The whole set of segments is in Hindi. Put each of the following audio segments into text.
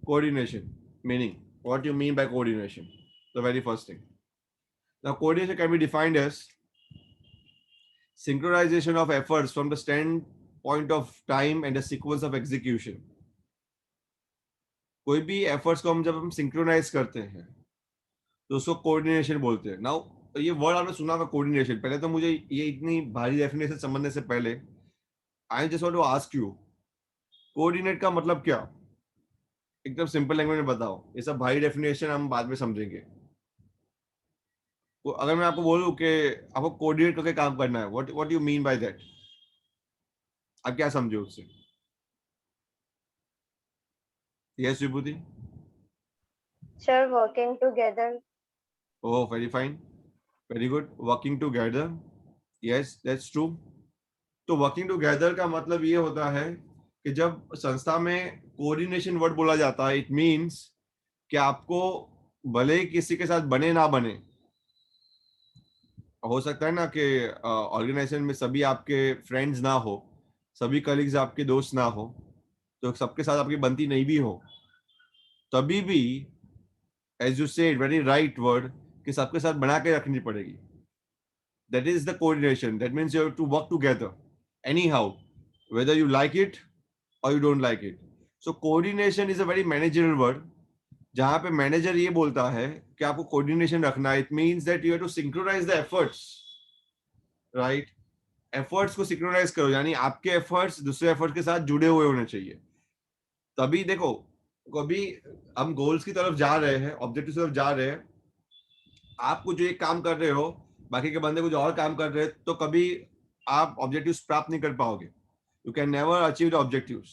Coordination meaning, what you mean by coordination? The very first thing. Now, coordination can be defined as synchronization of efforts from the standpoint of time and a sequence of execution. कोई भी एफर्ट्स को जब हम सिंक्रोनाइज करते हैं तो उसको कोऑर्डिनेशन बोलते हैं. नाउ ये वर्ड आपने सुना होगा कोऑर्डिनेशन. पहले तो मुझे ये इतनी भारी डेफिनेशन समझने से पहले I just want to ask you, coordinate का मतलब क्या? एकदम सिंपल लैंग्वेज में बताओ. ये सब भारी डेफिनेशन हम बाद में समझेंगे. तो अगर मैं आपको बोलूं कि आपको कोऑर्डिनेट करके काम करना है, what what you mean by that? आप क्या समझो उससे? Yes Vibhuti? Sure, working together. Oh very fine, very good. Working together, yes that's true. तो वर्किंग टुगेदर का मतलब ये होता है कि जब संस्था में कोऑर्डिनेशन वर्ड बोला जाता है, इट मींस कि आपको भले ही किसी के साथ बने ना बने, हो सकता है ना कि ऑर्गेनाइजेशन में सभी आपके फ्रेंड्स ना हो, सभी कलीग्स आपके दोस्त ना हो, तो सबके साथ आपकी बनती नहीं भी हो, तभी भी as you said very right word कि सबके साथ बना के रखनी पड़ेगी. That is the coordination. That means you have to work together anyhow, whether you like it or you don't like it. So coordination is a very managerial word. जहां पे मैनेजर ये बोलता है कि आपको कोऑर्डिनेशन रखना है. It means that you have to synchronise the efforts, right? Efforts को सिंक्रोनाइज करो, यानी आपके एफर्ट्स दूसरे एफर्ट्स के साथ जुड़े हुए होने चाहिए. तभी देखो, कभी हम गोल्स की तरफ जा रहे हैं, ऑब्जेक्टिव की तरफ जा रहे हैं, आप कुछ एक काम कर रहे हो, बाकी के बंदे कुछ और काम कर रहे हैं, तो कभी आप ऑब्जेक्टिव्स प्राप्त नहीं कर पाओगे. You can never achieve the objectives.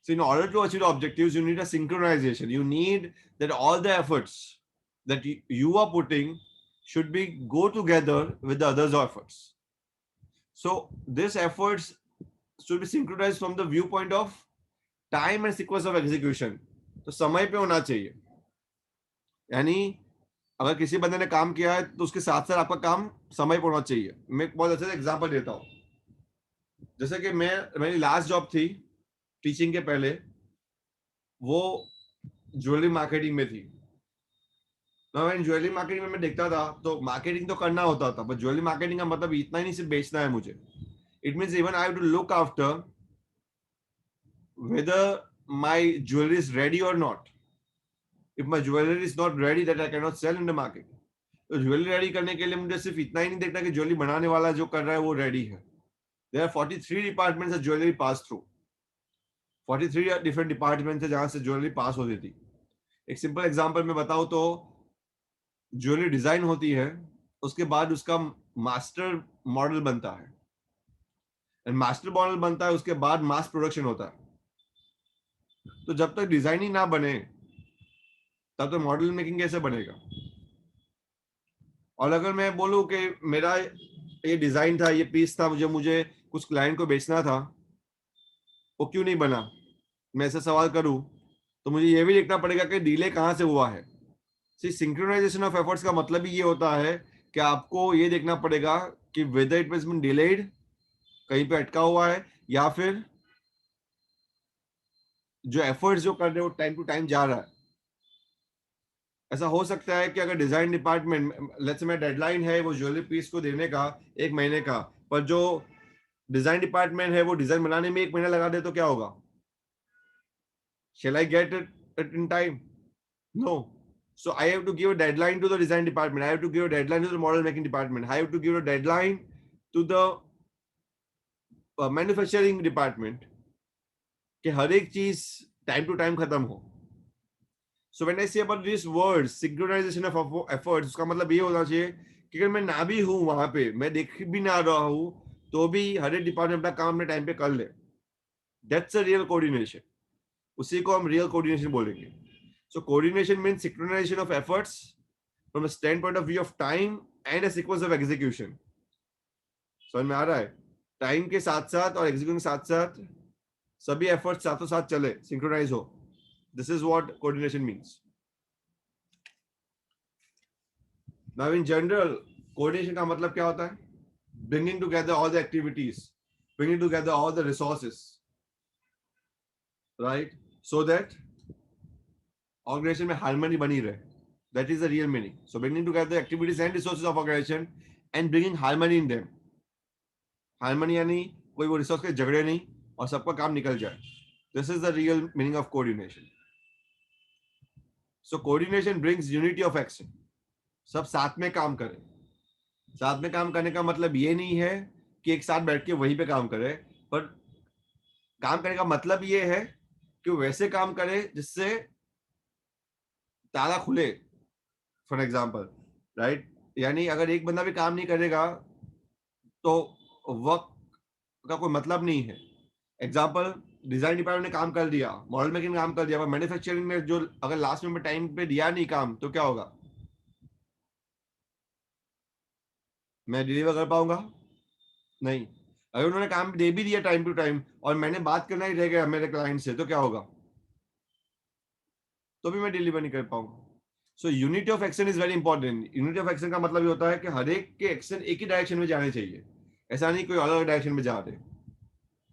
So in order to achieve the objectives, you need a synchronization. You need that all the efforts that you are putting should be go together with the others' efforts. So these efforts should be synchronized from the viewpoint of time and sequence of execution. तो समय पे होना चाहिए. यानी अगर किसी बंदे ने काम किया है तो उसके साथ साथ आपका काम समय पर होना चाहिए. मैं एक बहुत अच्छा एग्जांपल देता हूँ. जैसे कि मेरी लास्ट जॉब थी टीचिंग के पहले, वो ज्वेलरी मार्केटिंग में थी. मैं ज्वेलरी मार्केटिंग में मैं देखता था तो मार्केटिंग तो करना होता था, पर ज्वेलरी मार्केटिंग का मतलब इतना ही नहीं सिर्फ बेचना है मुझे. It means even I have to look after whether my jewelry is ready or not. If my jewelry is not ready, that I cannot sell in the market. तो ज्वेलरी रेडी करने के लिए मुझे सिर्फ इतना ही नहीं देखना कि ज्वेलरी बनाने वाला जो कर रहा है वो रेडी है. There are 43 departments of jewelry pass through. 43 different departments है जहां से ज्वेलरी पास होती थी. एक सिंपल एग्जांपल में बताऊं तो ज्वेलरी डिजाइन होती है, उसके बाद उसका मास्टर मॉडल बनता है, एंड मास्टर मॉडल बनता है उसके बाद मास प्रोडक्शन होता है. तो जब तक डिजाइन ही ना बने तब तक मॉडल मेकिंग कैसे बनेगा? और अगर मैं बोलूं कि मेरा ये डिजाइन था, ये पीस था, मुझे कुछ क्लाइंट को बेचना था, वो क्यों नहीं बना, मैं ऐसा सवाल करूं, तो मुझे ये भी देखना पड़ेगा कि डिले कहां से हुआ है. सिंक्रोनाइजेशन ऑफ एफर्ट्स का मतलब ही ये होता है कि आपको ये देखना पड़ेगा कि whether it was been delayed, कहीं पे अटका हुआ है, या फिर जो एफर्ट्स जो कर रहे हो टाइम टू टाइम जा रहा है. ऐसा हो सकता है कि अगर design department, let's say deadline है वो ज्वेलरी पीस को देने का 1 महीने का, पर जो डिजाइन डिपार्टमेंट है वो डिजाइन बनाने में 1 महीना लगा दे, तो क्या होगा? Shall I get it in time? No. So I have to give a deadline to the design department. I have to give a deadline to the model making department. I have to give a deadline to the manufacturing department कि हर एक चीज टाइम टू टाइम खत्म हो. सो when I say about this word synchronisation of efforts, उसका मतलब ये होना चाहिए कि अगर मैं ना भी हूं वहां पे, मैं देख भी ना रहा हूं, तो भी हर एक डिपार्टमेंट अपना काम अपने टाइम पे कर ले. That's a real coordination. उसी को हम रियल कोऑर्डिनेशन बोलेंगे. So coordination means synchronisation of efforts from a standpoint of view of time and a sequence of execution. समझ में आ रहा है? टाइम के साथ साथ और एग्जीक्यूशन के साथ साथ सभी एफर्ट्स साथों साथ चले, सिंक्रोनाइज हो. This is what coordination means. Now in general coordination का मतलब क्या होता है? Bringing together all the activities, bringing together all the resources, right, so that organisation में हार्मनी बनी रहे. That is the real meaning. So bringing together the activities and resources of organization and bringing harmony in them. Harmony यानी कोई वो रिसोर्स के झगड़े नहीं और सबका काम निकल जाए. This is the real meaning of coordination. So coordination brings unity of action. सब साथ में काम करें. साथ में काम करने का मतलब ये नहीं है कि एक साथ बैठ के वहीं पे काम करें, पर काम करने का मतलब ये है कि वैसे काम करे जिससे ताला खुले. फॉर एग्जाम्पल, राइट, यानी अगर एक बंदा भी काम नहीं करेगा तो वर्क का कोई मतलब नहीं है. एग्जाम्पल, डिजाइन डिपार्टमेंट ने काम कर दिया, मॉडल मेकिंग काम कर दिया, पर मैन्युफैक्चरिंग में जो अगर लास्ट में टाइम पे दिया नहीं काम, तो क्या होगा? मैं डिलीवर कर पाऊंगा? नहीं. अगर उन्होंने काम दे भी दिया टाइम टू टाइम और मैंने बात करना ही रह गया मेरे क्लाइंट से, तो क्या होगा? तो भी मैं डिलीवर नहीं कर पाऊंगा. So unity of action is very important. Unity of action का मतलब ये होता है कि हर एक के एक्शन एक ही डायरेक्शन में जाने चाहिए. ऐसा नहीं कोई अलग अलग डायरेक्शन में जा रहे.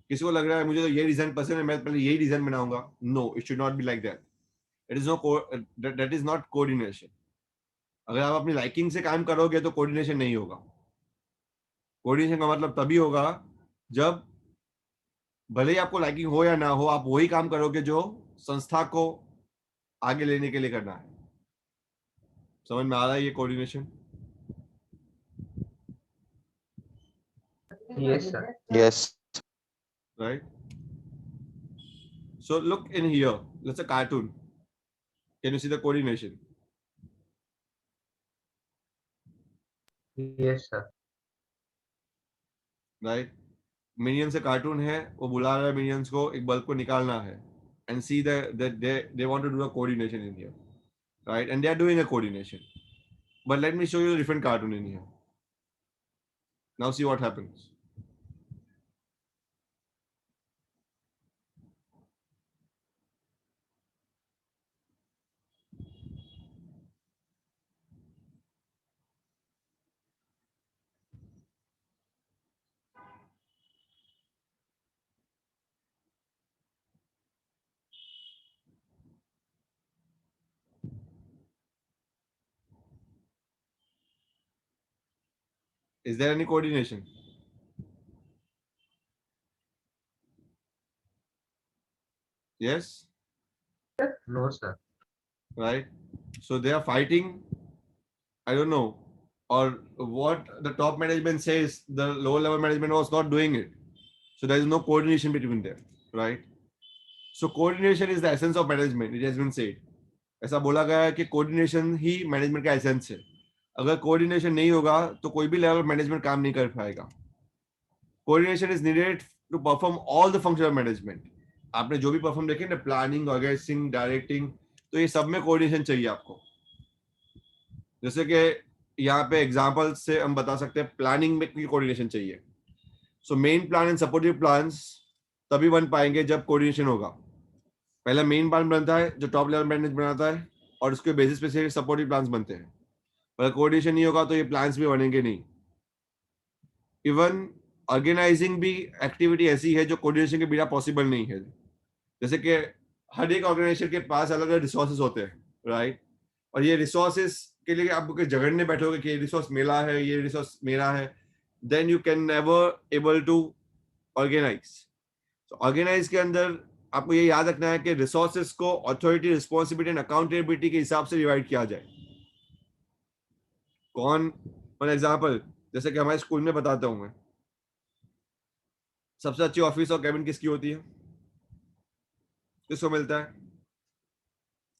किसी को लग रहा है मुझे तो ये डिजाइन पसंद है, मैं पहले यही डिजाइन बनाऊंगा. No, it should not be like that. It is no, that is not coordination. अगर आप अपनी लाइकिंग से काम करोगे तो कोऑर्डिनेशन नहीं होगा. कोऑर्डिनेशन का मतलब तभी होगा जब भले ही आपको लाइकिंग हो या ना हो, आप वही काम करोगे जो संस्था को आगे लेने के लिए करना है. समझ में आ रहा है ये coordination? Yes, sir. Yes. Right? So look in here. That's a cartoon. Can you see the coordination? Yes, sir. Right? Minion से कार्टून है, वो बुला रहा है मिनियंस को एक बल्ब को निकालना है. And see that they want to do a coordination in here. Right? And they are doing a coordination. But let me show you a different cartoon in here. Now see what happens. Is there any coordination? Yes? No, sir. Right? So they are fighting. I don't know. Or what the top management says, the lower level management was not doing it. So there is no coordination between them. Right? So coordination is the essence of management. It has been said. ऐसा बोला गया है कि कोऑर्डिनेशन ही मैनेजमेंट का एसेंस है. अगर कोऑर्डिनेशन नहीं होगा तो कोई भी लेवल मैनेजमेंट काम नहीं कर पाएगा. Coordination is needed to perform all the function of management. आपने जो भी परफॉर्म देखे ना, प्लानिंग, ऑर्गेनाइजिंग, डायरेक्टिंग, तो ये सब में कोऑर्डिनेशन चाहिए आपको. जैसे कि यहाँ पे एग्जांपल से हम बता सकते हैं प्लानिंग में कोऑर्डिनेशन चाहिए. So main plan and supportive plans तभी बन पाएंगे जब कोऑर्डिनेशन होगा. पहला मेन प्लान बनता है जो टॉप लेवल मैनेजमेंट बनाता है और उसके बेसिस पे से सपोर्टिव प्लान्स बनते हैं. अगर कोऑर्डिनेशन नहीं होगा तो ये प्लान्स भी बनेंगे नहीं. इवन ऑर्गेनाइजिंग भी एक्टिविटी ऐसी है जो कोऑर्डिनेशन के बिना पॉसिबल नहीं है. जैसे कि हर एक ऑर्गेनाइजेशन के पास अलग अलग रिसोर्सेज होते हैं, राइट? और ये रिसोर्सेज के लिए आप झगड़ने बैठोगे कि ये रिसोर्स मेरा है, ये रिसोर्स मेरा है, then you can never able to organise. तो ऑर्गेनाइज के अंदर आपको ये याद रखना है कि रिसोर्सेज को अथॉरिटी, रिस्पॉन्सिबिलिटी एंड अकाउंटेबिलिटी के हिसाब से डिवाइड किया जाए. कौन, फॉर एग्जाम्पल, जैसे कि हमारे स्कूल में बताता हूं मैं, सबसे अच्छी ऑफिस और कैबिन किसकी होती है? किसको मिलता है?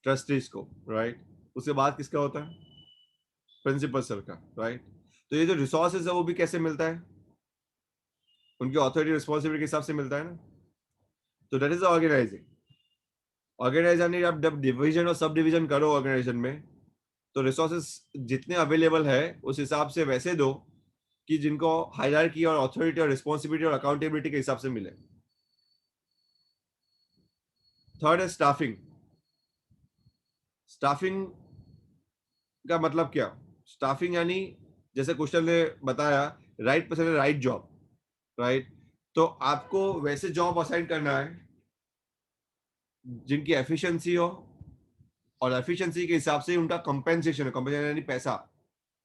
ट्रस्टीज को, राइट? उसके बाद किसका होता है? प्रिंसिपल सर का, राइट? तो ये जो रिसोर्सेज है वो भी कैसे मिलता है? उनकी अथॉरिटी, रिस्पॉन्सिबिलिटी के हिसाब से मिलता है ना. तो दैट इज ऑर्गेनाइजिंग. ऑर्गेनाइजिंग आप जब डिवीजन और सब डिवीजन करो ऑर्गेनाइजेशन में, तो रिसोर्सेज जितने अवेलेबल है उस हिसाब से वैसे दो कि जिनको हायरार्की और अथॉरिटी और रिस्पॉन्सिबिलिटी और अकाउंटेबिलिटी के हिसाब से मिले. थर्ड है स्टाफिंग. स्टाफिंग का मतलब क्या? स्टाफिंग यानी जैसे क्वेश्चन ने बताया, right person right job, right? तो आपको वैसे जॉब असाइन करना है जिनकी एफिशिएंसी हो, और एफिशिएंसी के हिसाब से उनका कंपेंसेशन है, कंपेंसेशन यानी पैसा,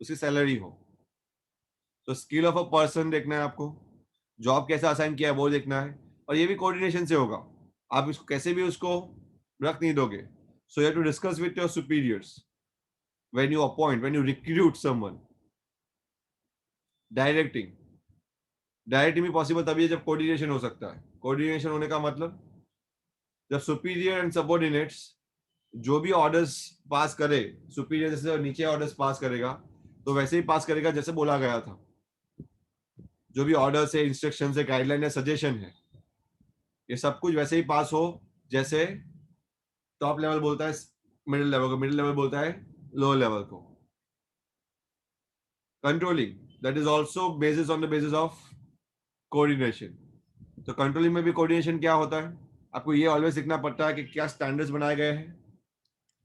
उसकी सैलरी हो। तो स्किल ऑफ अ पर्सन देखना है आपको, जॉब कैसा असाइन किया है वो देखना है, और ये भी कोऑर्डिनेशन से होगा। आप इसको कैसे भी उसको रख नहीं दोगे। So you have to discuss with your superiors when you appoint, when you recruit someone. Directing, directing भी पॉसिबल तभी है जब कोऑर्डिनेशन हो सकता है। कोऑर्डिनेशन होने का मतलब जब सुपीरियर एंड सबऑर्डिनेट्स जो भी ऑर्डर्स पास करे, सुपीरियर जैसे नीचे ऑर्डर्स पास करेगा तो वैसे ही पास करेगा जैसे बोला गया था। जो भी ऑर्डर्स है, इंस्ट्रक्शन है, गाइडलाइन है, सजेशन है, ये सब कुछ वैसे ही पास हो जैसे टॉप लेवल बोलता है मिडिल लेवल को, मिडिल लेवल बोलता है लोअर लेवल को। Controlling, that is also basis on the basis of coordination. तो कंट्रोलिंग में भी कोऑर्डिनेशन क्या होता है, आपको ये ऑलवेज देखना पड़ता है कि क्या स्टैंडर्ड्स बनाए गए हैं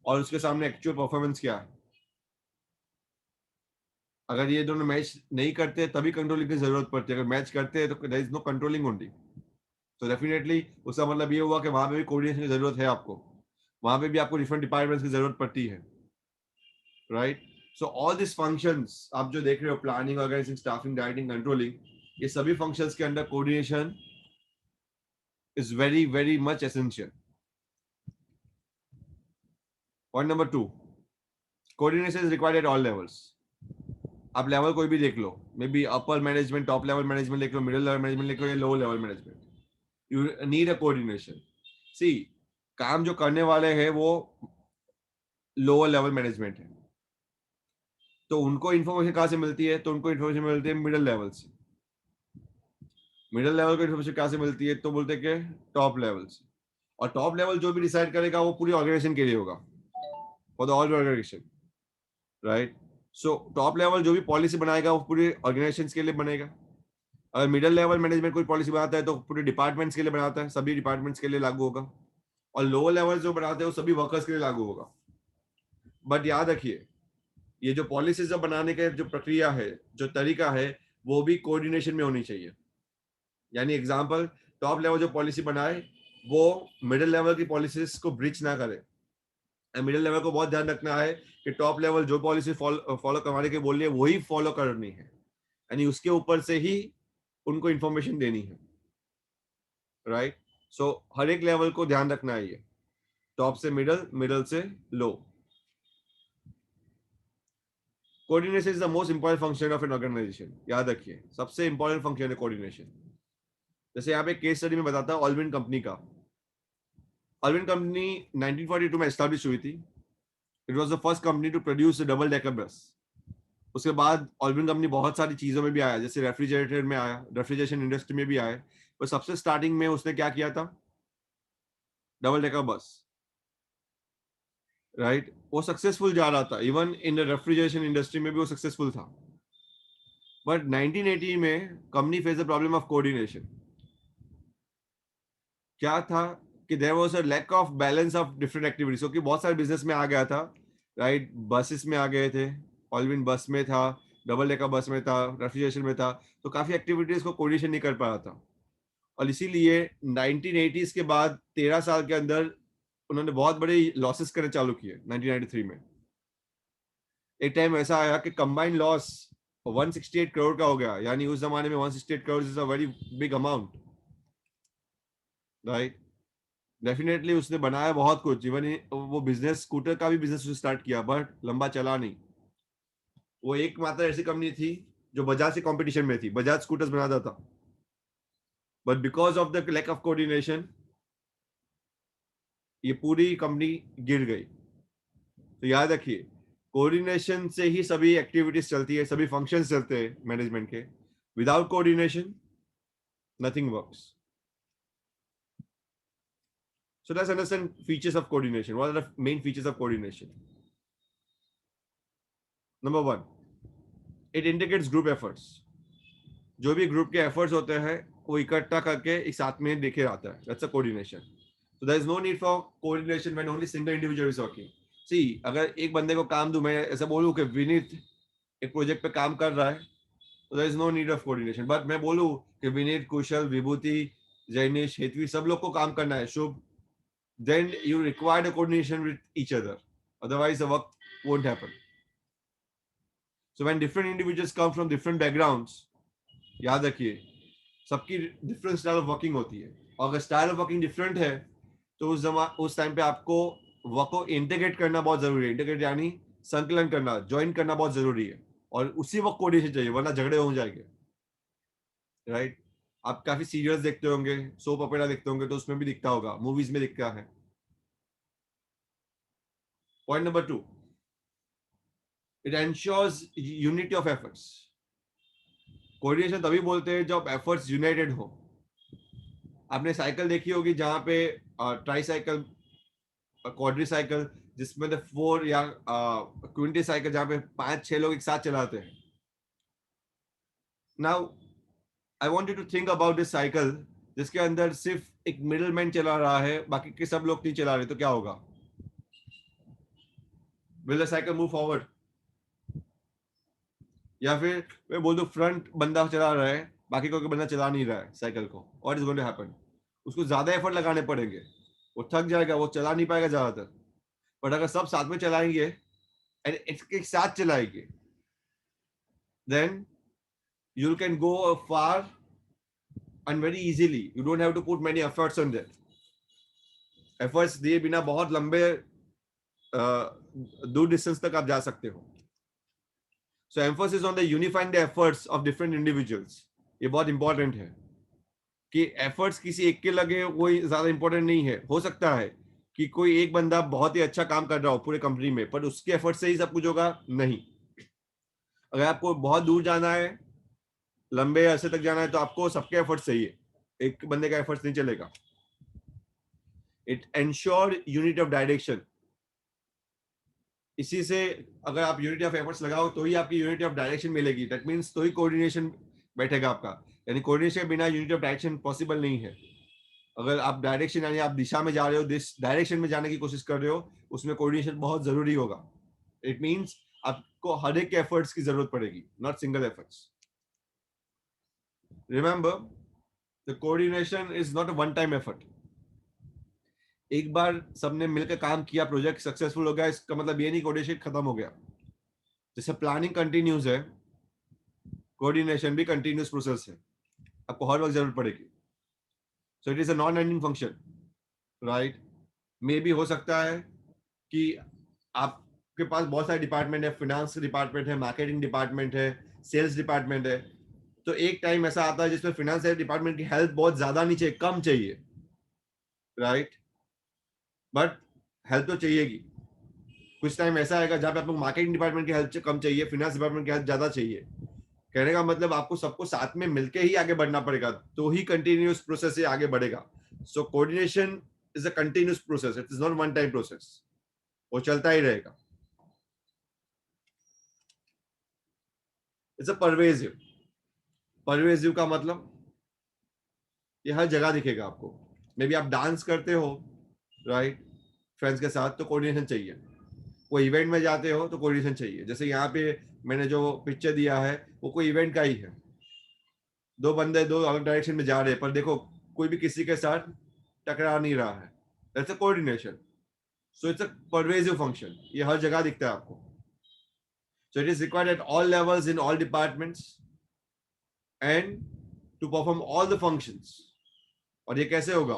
और उसके सामने एक्चुअल परफॉर्मेंस क्या है। अगर ये दोनों मैच नहीं करते तभी कंट्रोलिंग की जरूरत पड़ती है, अगर मैच करते हैं तो there is no controlling only. तो डेफिनेटली उसका मतलब ये हुआ कि वहां पे भी कोऑर्डिनेशन की जरूरत है आपको, वहां पे भी आपको डिफरेंट डिपार्टमेंट्स की जरूरत पड़ती है, right. So all this functions आप जो देख रहे हो, planning, organizing, staffing, directing, controlling, ये सभी फंक्शंस के अंदर coordination is very very much essential. Point number 2, coordination is required at all levels. आप लेवल कोई भी देख लो, maybe upper management, top level management देख लो, मिडिल लेवल मैनेजमेंट देख लो या lower level management, you need a coordination. See, काम जो करने वाले हैं वो लोअर लेवल मैनेजमेंट है, तो उनको इन्फॉर्मेशन कहाँ से मिलती है, तो उनको इन्फॉर्मेशन मिलती है मिडिल लेवल से। मिडिल लेवल को इन्फॉर्मेशन कहाँ से मिलती है, तो बोलते हैं कि टॉप लेवल से। और टॉप लेवल जो भी डिसाइड करेगा वो पूरी ऑर्गेनाइजेशन के लिए होगा, for the all organisation, right. So top level जो भी पॉलिसी बनाएगा वो पूरे ऑर्गेनाइजेशन के लिए बनेगा। अगर मिडिल लेवल मैनेजमेंट कोई पॉलिसी बनाता है तो पूरे डिपार्टमेंट्स के लिए बनाता है, सभी डिपार्टमेंट्स के लिए लागू होगा। और लोअर लेवल जो बनाते हैं वो सभी वर्कर्स के लिए लागू होगा। बट याद रखिए, ये जो पॉलिसीज बनाने के जो प्रक्रिया है, जो तरीका है, वो भी कोऑर्डिनेशन में होनी चाहिए। यानी एग्जांपल, टॉप लेवल जो पॉलिसी बनाए वो मिडिल लेवल की पॉलिसीज को ब्रिच ना करे। मिडिल लेवल को बहुत ध्यान रखना है कि टॉप लेवल जो पॉलिसी फॉलो करवाने के बोल रही है वही फॉलो करनी है, यानी उसके ऊपर से ही उनको इंफॉर्मेशन देनी है, राइट। सो हर एक लेवल को ध्यान रखना है, ये टॉप से मिडल, मिडल से low. Coordination is the most important function of an organization. याद रखिए, सबसे इंपॉर्टेंट फंक्शन है कोऑर्डिनेशन। जैसे यहाँ पे केस स्टडी में बताता है ऑलविन कंपनी का। ऑलविन कंपनी 1942 में एस्टैब्लिश हुई थी। It was the first company to produce double decker bus. उसके बाद ऑलविन कंपनी बहुत सारी चीजों में भी आया, जैसे रेफ्रिजरेटर में आया, रेफ्रिजरेशन इंडस्ट्री में भी आया। पर सबसे स्टार्टिंग में उसने क्या किया था, डबल डेकर बस, राइट। वो सक्सेसफुल जा रहा था, even in the refrigeration industry में भी वो सक्सेसफुल था। बट 1980 में company face the problem of coordination. क्या था कि there was a lack of balance of different activities, क्योंकि बहुत सारे बिजनेस में आ गया था, राइट। बसेस में आ गए थे, ऑलविन बस में था, डबल डेकर बस में था, रेफ्रिजरेशन में था, तो काफी एक्टिविटीज को कोऑर्डिनेशन नहीं कर पा रहा था। और इसीलिए 1980s के बाद 13 साल के अंदर उन्होंने बहुत बड़े लॉसेस करने चालू किए। 1993 में एक टाइम ऐसा आया कि कंबाइंड लॉस 168 करोड़ का हो गया, यानी उस जमाने में 168 crore is a very big amount, right. Definitely उसने बनाया बहुत कुछ, इवन वो बिजनेस, स्कूटर का भी बिजनेस स्टार्ट किया, बट लंबा चला नहीं। वो एकमात्र ऐसी कंपनी थी जो बजाज से कंपटीशन में थी, बजाज स्कूटर्स बनाता था, but because of the lack of coordination ये पूरी कंपनी गिर गई। तो याद रखिए, कोऑर्डिनेशन से ही सभी एक्टिविटीज चलती है, सभी फंक्शंस चलते हैं मैनेजमेंट के। Without coordination nothing works. So let's understand features of coordination. What are the main features of coordination? Number 1, it integrates group efforts. जो भी ग्रुप के एफर्ट्स होते हैं वो इकट्ठा करके एक साथ में देखे आता है, that's a coordination. So there is no need for coordination when only single individual is working. See, अगर एक बंदे को काम दूं, मैं ऐसा बोलूं कि विनीत एक प्रोजेक्ट पे काम कर रहा है, तो there is no need of coordination. But मैं बोलूं कि विनीत, कुशल, विभूति, जैनिश, हेतवी सब लोग को काम करना है, शुभ, then you require a coordination with each other. otherwise the work won't happen. So when different individuals come from different backgrounds, याद रखिए सबकी डिफरेंट स्टाइल ऑफ वर्किंग होती है, और अगर स्टाइल ऑफ वर्किंग डिफरेंट है तो उस टाइम पे आपको वर्क को इंटीग्रेट करना बहुत जरूरी है. इंटीग्रेट यानी संकलन करना, ज्वाइन करना बहुत जरूरी है, और उसी वक्त कोऑर्डिनेशन चाहिए, वरना झगड़े हो जाएंगे. राइट? आप काफी सीरियल्स देखते होंगे, सोप ओपेरा देखते होंगे, तो उसमें भी दिखता होगा, मूवीज में दिखता है. Point number 2, it ensures unity of efforts. Coordination तभी बोलते हैं जब एफर्ट्स यूनाइटेड हो. आपने साइकिल देखी होगी जहां पे ट्राई साइकिल, क्वाड्री साइकिल, जिसमें 4 या क्विंटी साइकिल जहां पे 5-6 लोग एक साथ चलाते हैं. Now I want you to think about this cycle जिसके अंदर सिर्फ एक मिडिल मैन चला रहा है, बाकी के सब लोग नहीं चला रहे, तो क्या होगा? Will the cycle move forward? या फिर मैं बोल दूं फ्रंट बंदा चला रहा है, बाकी कोई बंदा चला नहीं रहा है साइकिल को, what is going to happen? उसको ज्यादा एफर्ट लगाने पड़ेंगे, वो थक जाएगा, वो चला नहीं पाएगा ज्यादातर. बट अगर सब साथ में चलाएंगे एंड एक साथ चलाएंगे, then you can go far and very easily. You don't have to put many efforts on that. Efforts दिए बिना बहुत लंबे दूर डिस्टेंस तक आप जा सकते हो. So emphasis on the unifying the efforts of different individuals. ये बहुत इंपॉर्टेंट है कि एफर्ट्स किसी एक के लगे कोई ज्यादा इंपॉर्टेंट नहीं है. हो सकता है कि कोई एक बंदा बहुत ही अच्छा काम कर रहा हो पूरे कंपनी में, पर उसके एफर्ट से ही सब कुछ होगा? नहीं. अगर आपको बहुत दूर जाना है, लंबे अरसे तक जाना है, तो आपको सबके एफर्ट्स चाहिए, एक बंदे का एफर्ट्स नहीं चलेगा. It ensure unity of direction. इसी से अगर आप यूनिटी ऑफ एफर्ट्स लगाओ तो ही आपकी यूनिटी ऑफ डायरेक्शन मिलेगी. दैट मींस तो ही कोऑर्डिनेशन बैठेगा आपका. यानी कोऑर्डिनेशन के बिना यूनिटी ऑफ डायरेक्शन पॉसिबल नहीं है. अगर आप डायरेक्शन यानी आप दिशा में जा रहे हो, जिस डायरेक्शन में जाने की कोशिश कर रहे हो, उसमें कोऑर्डिनेशन बहुत जरूरी होगा. इट मींस आपको हर एक एफर्ट्स की जरूरत पड़ेगी, not single efforts. Remember, the coordination is not a one-time effort. एक बार सबने मिलकर काम किया, प्रोजेक्ट सक्सेसफुल हो गया, इसका मतलब ये नहीं कोऑर्डिनेशन खत्म हो गया. जैसे प्लानिंग कंटिन्यूस है, कोऑर्डिनेशन भी कंटिन्यूस प्रोसेस है. आपको हर वक्त जरूरत पड़ेगी. So it is a non ending function. Right? मे भी हो सकता है कि आपके पास बहुत सारे डिपार्टमेंट है, फाइनेंस डिपार्टमेंट है, मार्केटिंग डिपार्टमेंट है, सेल्स डिपार्टमेंट है. तो एक टाइम ऐसा आता है जिसमें फाइनेंस डिपार्टमेंट की हेल्प बहुत ज्यादा नहीं चाहिए, कम चाहिए. राइट? बट हेल्प तो चाहिएगी. कुछ टाइम ऐसा आएगा जहां पे आपको मार्केटिंग डिपार्टमेंट की हेल्प कम चाहिए, फाइनेंस डिपार्टमेंट की हेल्प ज्यादा चाहिए. कहने का मतलब आपको सबको साथ में मिलके ही आगे बढ़ना पड़ेगा, तो ही कंटिन्यूस प्रोसेस से आगे बढ़ेगा. So coordination is a continuous process, it is not one time process. वो चलता ही रहेगा. It's a pervasive. परवेजिव का मतलब ये हर जगह दिखेगा आपको. मे बी आप डांस करते हो, राइट, फ्रेंड्स के साथ, तो कोऑर्डिनेशन चाहिए. कोई इवेंट में जाते हो तो कोऑर्डिनेशन चाहिए. जैसे यहाँ पे मैंने जो पिक्चर दिया है वो कोई इवेंट का ही है. दो बंदे दो अलग डायरेक्शन में जा रहे हैं, पर देखो कोई भी किसी के साथ टकरा नहीं रहा है. That's a coordination. So it's a pervasive function. ये हर जगह दिखता है आपको. So it is required at all levels in all departments and to perform all the functions. और ये कैसे होगा?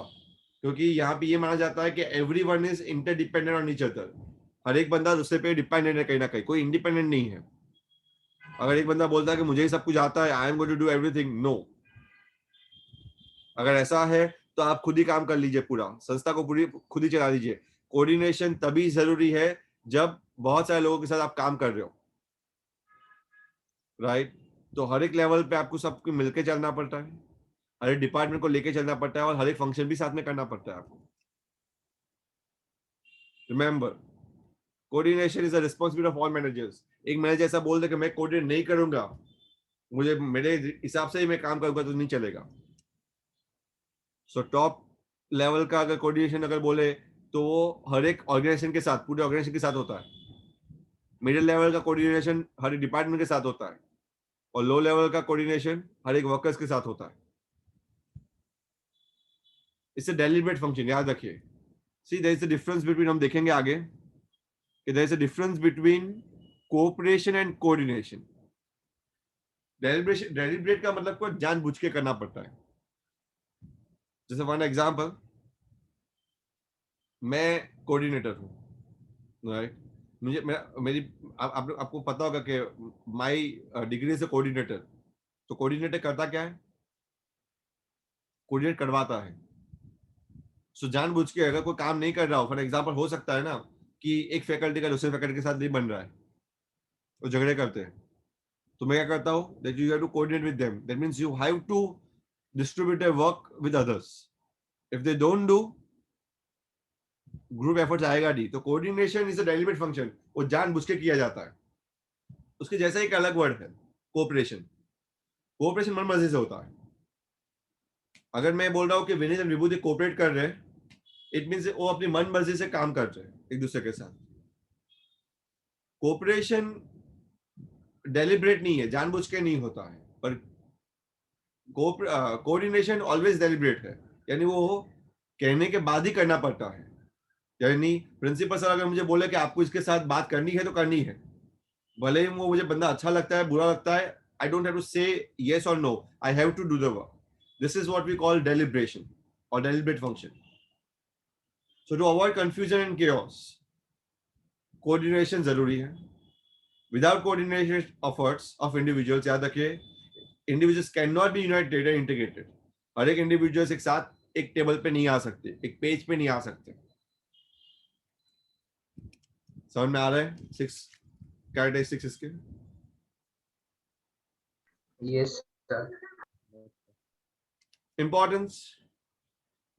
क्योंकि यहाँ पे ये माना जाता है कि everyone is interdependent on each other. हर एक बंदा दूसरे पे डिपेंडेंट है कहीं ना कहीं, कोई इंडिपेंडेंट नहीं है. अगर एक बंदा बोलता है कि मुझे ही सब कुछ आता है, I am going to do everything, no. अगर ऐसा है तो आप खुद ही काम कर लीजिए, पूरा संस्था को पूरी खुद ही चला लीजिए. कोऑर्डिनेशन तभी जरूरी है जब बहुत सारे लोगों के साथ आप काम कर रहे हो. राइट? तो हर एक लेवल पे आपको सबको मिलकर चलना पड़ता है, हर एक डिपार्टमेंट को लेके चलना पड़ता है, और हर एक फंक्शन भी साथ में करना पड़ता है आपको. Remember, coordination is the responsibility of all managers. एक मैनेजर ऐसा बोल दे कि मैं कोऑर्डिनेट नहीं करूंगा, मुझे मेरे हिसाब से ही मैं काम करूंगा, तो नहीं चलेगा. सो टॉप लेवल का अगर कोऑर्डिनेशन अगर बोले तो वो हर एक ऑर्गेनाइजेशन के साथ, पूरे ऑर्गेनाइजेशन के साथ होता है. मिडिल लेवल का कोऑर्डिनेशन हर एक डिपार्टमेंट के साथ होता है, और लो लेवल का कोऑर्डिनेशन हर एक वर्कर्स के साथ होता है. इससे डेलिब्रेट फंक्शन, याद रखिए. See there is the difference between, हम देखेंगे आगे कि there is a difference between cooperation and coordination. Deliberate का मतलब को जानबूझ के करना पड़ता है. जैसे फॉर एग्जांपल, मैं कोऑर्डिनेटर हूँ, राइट. मुझे मेरी आपको पता होगा कि माई डिग्री से कोऑर्डिनेटर. तो कोऑर्डिनेटर करता क्या है? कोऑर्डिनेट करवाता है. सो जानबूझ के अगर कोई काम नहीं कर रहा हो, फॉर एग्जांपल हो सकता है ना कि एक फैकल्टी का दूसरे फैकल्टी के साथ नहीं बन रहा है, वो झगड़े करते हैं. तो मैं क्या करता हूँ, that you have to coordinate with them. That means you have to distribute your work with others. If they don't do, group efforts आएगा नहीं. तो coordination is a deliberate function, वो जानबूझ के किया जाता है. उसके जैसा एक अलग वर्ड है कोऑपरेशन. कोऑपरेशन मन मर्जी से होता है. अगर मैं बोल रहा हूँ कि विनीत एंड विभूति कोऑपरेट कर रहे हैं, इट मींस वो अपनी मन मर्जी से काम कर रहे हैं एक दूसरे के साथ. कोऑपरेशन डेलिब्रेट नहीं है, जानबूझ के नहीं होता है. पर कोऑर्डिनेशन ऑलवेज डेलिब्रेट है, यानी वो कहने के बाद ही करना पड़ता है. यानी प्रिंसिपल सर अगर मुझे बोले कि आपको इसके साथ बात करनी है तो करनी है, भले ही वो मुझे बंदा अच्छा लगता है बुरा लगता है, आई डोंट हैव टू से yes or no, I have to do the work. This is what we call deliberation or deliberate function. So to avoid confusion and chaos, coordination जरूरी है. Without coordination efforts of individuals, याद रखिए, individuals cannot be united and integrated. हर एक individuals एक साथ एक टेबल पे नहीं आ सकते, एक पेज पे नहीं आ सकते. समझ में आ रहा है? 6 कैरेक्टरिस्टिक्स इसके. Yes, sir. Importance.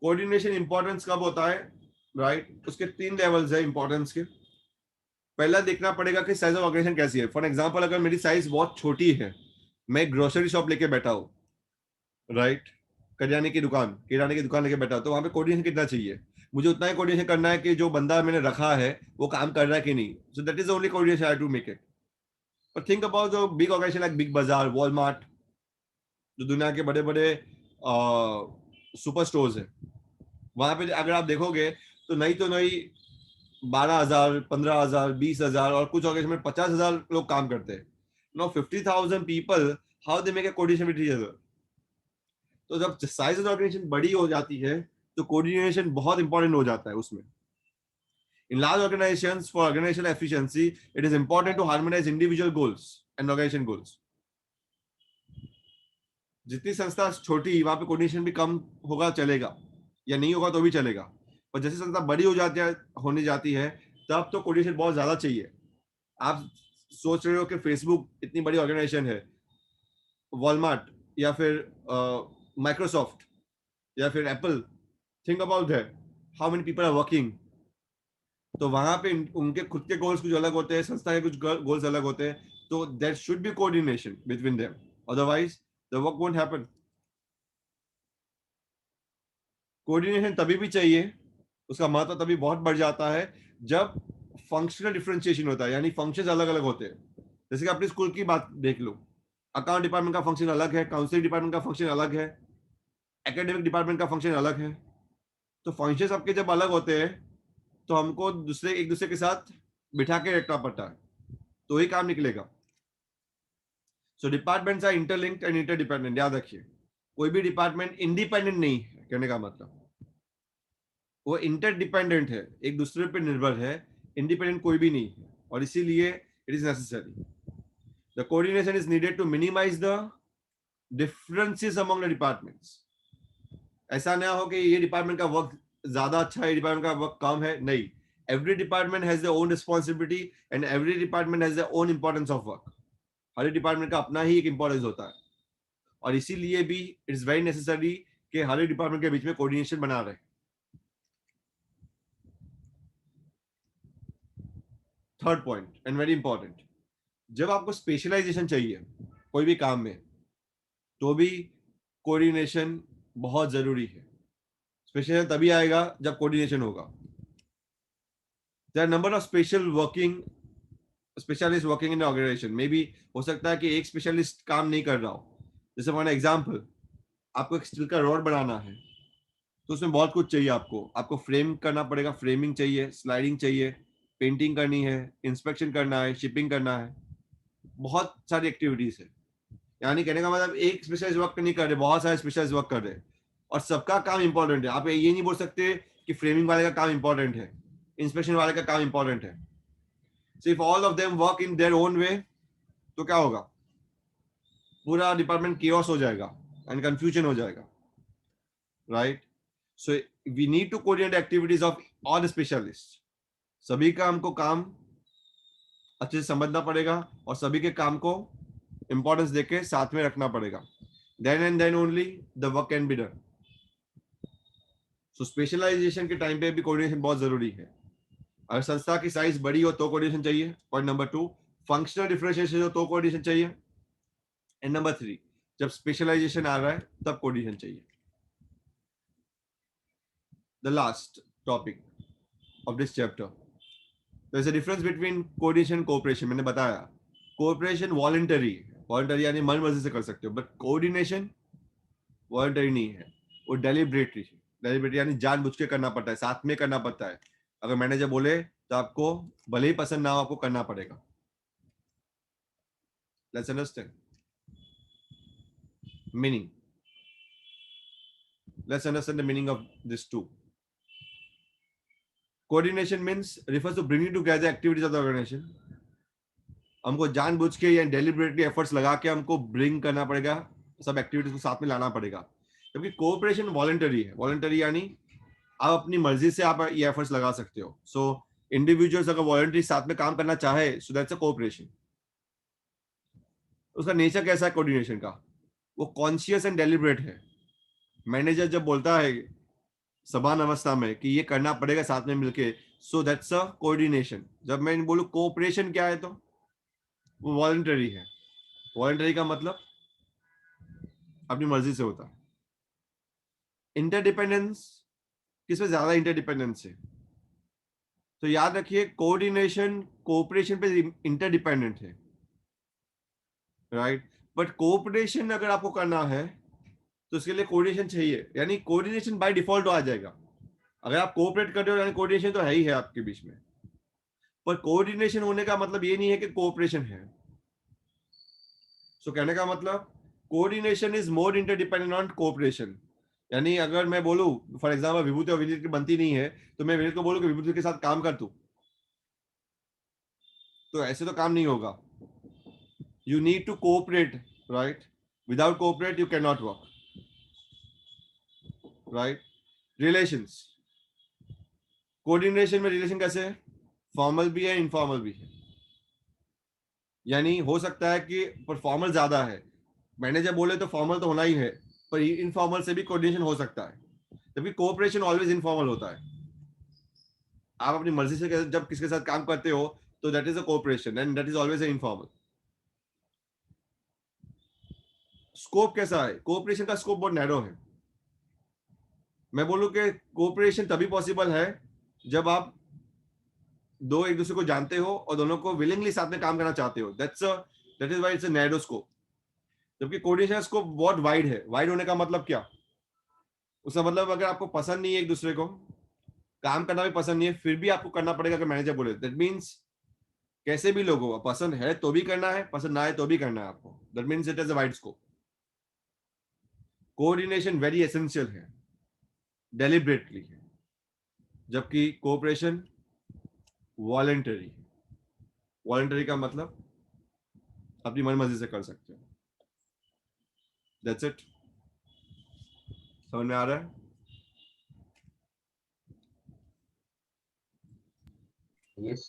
Coordination importance कब होता है, राइट? उसके 3 लेवल्स है इंपॉर्टेंस के. पहला देखना पड़ेगा कि साइज ऑफ ऑर्गेनाइजेशन कैसी है. फॉर एग्जांपल, अगर मेरी साइज बहुत छोटी है, मैं ग्रोसरी शॉप लेके बैठा हूँ, राइट, किराने की दुकान लेके बैठा हूँ, तो वहां पे कोऑर्डिनेशन कितना चाहिए? मुझे उतना ही कोऑर्डिनेशन करना है कि जो बंदा मैंने रखा है वो काम कर रहा है कि नहीं. So that is the only coordination I have to make it. But think about the big organisation like big Bazaar, Walmart, जो दुनिया के बड़े बड़े सुपर स्टोर्स है. वहां पे अगर आप देखोगे तो नई 12,000, 15,000, 20,000 और कुछ ऑर्गेनाइजेशन में 50,000 लोग काम करते हैं. No 50,000 people, how they make a coordination with each other. तो जब साइज ऑफ ऑर्गेनाइजेशन बड़ी हो जाती है तो कोऑर्डिनेशन बहुत इंपॉर्टेंट हो जाता है उसमें. In large organisations, for organisational efficiency, it is important to harmonise individual goals and organisation goals. जितनी संस्था छोटी, वहां पे कोऑर्डिनेशन भी कम होगा चलेगा, या नहीं होगा तो भी चलेगा. पर जैसे संस्था बड़ी होने जाती है, तब तो कोऑर्डिनेशन बहुत ज्यादा चाहिए. आप सोच रहे हो कि फेसबुक इतनी बड़ी ऑर्गेनाइजेशन है, वॉलमार्ट या फिर माइक्रोसॉफ्ट या फिर Apple, think about that, how many people are working. तो वहां पे उनके खुद के गोल्स कुछ अलग होते हैं, संस्था के कुछ गोल्स अलग होते हैं. तो there should be coordination between them, otherwise the work won't happen. Coordination तभी भी चाहिए, उसका महत्व तभी बहुत बढ़ जाता है जब फंक्शनल डिफरेंशिएशन होता है, यानी फंक्शंस अलग अलग होते हैं. जैसे कि अपनी स्कूल की बात देख लो, अकाउंट डिपार्टमेंट का फंक्शन अलग है, काउंसलिंग डिपार्टमेंट का फंक्शन अलग है, एकेडमिक डिपार्टमेंट का फंक्शन अलग है. तो फंक्शन सबके जब अलग होते हैं तो हमको एक दूसरे के साथ बिठा के रखना पड़ता है, तो ही काम निकलेगा. So departments are interlinked and interdependent. याद रखिए, कोई भी डिपार्टमेंट इंडिपेंडेंट नहीं है, कहने का मतलब वो इंटरडिपेंडेंट है, एक दूसरे पर निर्भर है. इंडिपेंडेंट कोई भी नहीं है, और इसीलिए it is necessary. The coordination is needed to minimise the differences among the departments. ऐसा ना हो कि ये डिपार्टमेंट का वर्क ज्यादा अच्छा है, ये डिपार्टमेंट का वर्क कम है. नहीं, every department has their own responsibility and every department has their own importance of work. Her department का अपना ही एक इंपॉर्टेंस होता है, और इसीलिए भी इट इज वेरी नेसेसरी कि हर डिपार्टमेंट के बीच में कोऑर्डिनेशन बना रहे. Third point and very important, जब आपको स्पेशलाइजेशन चाहिए कोई भी काम में, तो भी कोऑर्डिनेशन बहुत जरूरी है. स्पेशलाइजेशन तभी आएगा जब कोऑर्डिनेशन होगा. There are number of specialist working in organisation. Maybe हो सकता है कि एक स्पेशलिस्ट काम नहीं कर रहा हो. जैसे फॉर एग्जांपल, आपको एक स्टील का रॉड बनाना है, तो उसमें बहुत कुछ चाहिए. आपको फ्रेम करना पड़ेगा, फ्रेमिंग चाहिए, स्लाइडिंग चाहिए, पेंटिंग करनी है, इंस्पेक्शन करना है, शिपिंग करना है, बहुत सारी एक्टिविटीज है। यानी कहने का मतलब एक स्पेशलाइज वर्क नहीं कर रहे, बहुत सारे स्पेशलाइज वर्क कर रहे हैं और सबका काम इंपॉर्टेंट है। आप ये नहीं बोल सकते कि फ्रेमिंग वाले का काम इंपॉर्टेंट है, इंस्पेक्शन वाले का काम इंपॉर्टेंट है। So if all of them work in their own way तो क्या होगा, पूरा डिपार्टमेंट कियोस हो जाएगा एंड कंफ्यूजन हो जाएगा, right? So we need to coordinate activities of all specialist. सभी का हमको काम अच्छे से समझना पड़ेगा और सभी के काम को इंपॉर्टेंस देके साथ में रखना पड़ेगा। Then and then only the work can be done. So specialisation के टाइम पे भी कोऑर्डिनेशन बहुत जरूरी है। अगर संस्था की साइज बड़ी हो तो कोऑर्डिनेशन चाहिए। पॉइंट नंबर 2, फंक्शनल डिफरेंशिएशन हो तो कोऑर्डिनेशन चाहिए। एंड नंबर 3, जब स्पेशलाइजेशन आ रहा है तब कोऑर्डिनेशन चाहिए। The last topic of this chapter, there is a difference between coordination and cooperation. मैंने बताया कोऑपरेशन वॉलंटरी, वॉलंटरी यानी मन मर्जी से कर सकते हो, बट कोऑर्डिनेशन वॉलंटरी नहीं है, वो डेलिब्रेटरी है। डेलिब्रेटरी यानी जानबूझ के करना पड़ता है, साथ में करना पड़ता है। अगर मैनेजर बोले तो आपको भले ही पसंद ना हो, आपको करना पड़ेगा। Let's understand meaning. Let's understand the meaning of this too. Coordination means refers to bringing together activities of the organization. हमको जानबूझ के या डेलिबरेटली एफर्ट्स लगा के हमको ब्रिंग करना पड़ेगा, सब एक्टिविटीज को साथ में लाना पड़ेगा। जबकि कोऑपरेशन वॉलंटरी है। वॉलंटरी यानी आप अपनी मर्जी से आप ये एफर्ट्स लगा सकते हो। सो इंडिविजुअल्स अगर वॉलंटरी साथ में काम करना चाहे, सो दैट्स अ कोऑपरेशन। उसका नेचर कैसा है कोऑर्डिनेशन का? वो कॉन्शियस एंड डेलिबरेट है। मैनेजर जब बोलता है समान अवस्था में कि ये करना पड़ेगा साथ में मिलके, सो दैट्स अ कोऑर्डिनेशन। जब मैं बोलूं कोऑपरेशन क्या है, तो वो वॉलंटरी है। वॉलंटरी का मतलब अपनी मर्जी से होता है। इंटरडिपेंडेंस, किसमें ज्यादा इंटरडिपेंडेंस है? तो याद रखिए कोऑर्डिनेशन कोऑपरेशन पे इंटरडिपेंडेंट है, राइट? बट कोऑपरेशन अगर आपको करना है तो उसके लिए कोऑर्डिनेशन चाहिए, यानी कोऑर्डिनेशन बाय डिफॉल्ट आ जाएगा। अगर आप कोऑपरेट कर रहे हो यानी कोऑर्डिनेशन तो है ही है आपके बीच में। पर कोऑर्डिनेशन होने का मतलब ये नहीं है कि कोऑपरेशन है। सो कहने का मतलब coordination is more interdependent on cooperation. यानी अगर मैं बोलूं फॉर एग्जांपल विभूति और विनीत की बनती नहीं है, तो मैं विनीत को बोलूं कि विभूति के साथ काम कर तू, तो ऐसे तो काम नहीं होगा। You need to cooperate, right? Without cooperate you can not work, right? Relations, coordination में रिलेशन कैसे है? फॉर्मल भी है, इनफॉर्मल भी है। यानी हो सकता है कि पर फॉर्मल ज्यादा है, मैनेजर बोले तो फॉर्मल तो होना ही है, पर इनफॉर्मल से भी कोऑर्डिनेशन हो सकता है। जबकि कोऑपरेशन ऑलवेज इनफॉर्मल होता है। आप अपनी मर्जी से जब किसके साथ काम करते हो तो that is a cooperation and that is always informal. Scope कैसा है? कोऑपरेशन का स्कोप बहुत नैरो है। मैं बोलूं कि कोऑपरेशन तभी पॉसिबल है जब आप दो एक दूसरे को जानते हो और दोनों को विलिंगली साथ में काम करना चाहते हो। That is why it's a narrow scope. जबकि कोऑर्डिनेशन स्कोप बहुत वाइड है। वाइड होने का मतलब क्या? उसका मतलब अगर आपको पसंद नहीं है एक दूसरे को, काम करना भी पसंद नहीं है, फिर भी आपको करना पड़ेगा अगर मैनेजर बोले। दैट मीन्स कैसे भी लोगों को पसंद है तो भी करना है, पसंद ना है तो भी करना है आपको। That means it is a wide scope. Coordination very essential है, डेलिबरेटली है, जबकि कोऑपरेशन वॉलेंटरी। वॉलेंटरी का मतलब अपनी मन मर्जी से कर सकते हो। That's it. समझ में आ रहा है? Yes,